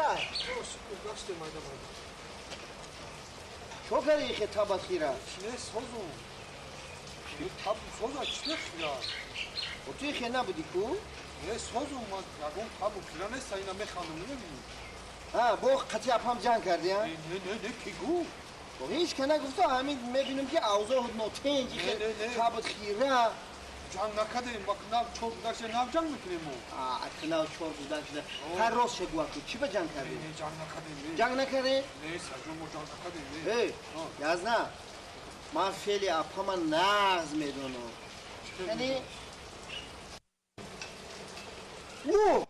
خیره شکر داشته مایدم چو کردی خطابت خیره چنه سازم تاب سازا چنه خیره و توی خیره نبودی کو؟ نه سازم من یکم تابو خیره نیست اینا میخوانم نمیبینی ها با قطعی اپام جنگ کردی ها؟ نه کی گو با هیچ که نگفته همین میبینم که اوضاع نوتنجی خطابت خیره جنگ نکردیم با کنار چور بودکشه نو جنگ میکنیم اتنا چور بودن شده هر روز چه گوه چی به جنگ کردی؟ نه جنگ نکردیم جنگ نکردی؟ نه سرجون ما جنگ نکردیم ای یزنه من فعلی اپام نغز میدونم یعنی اوه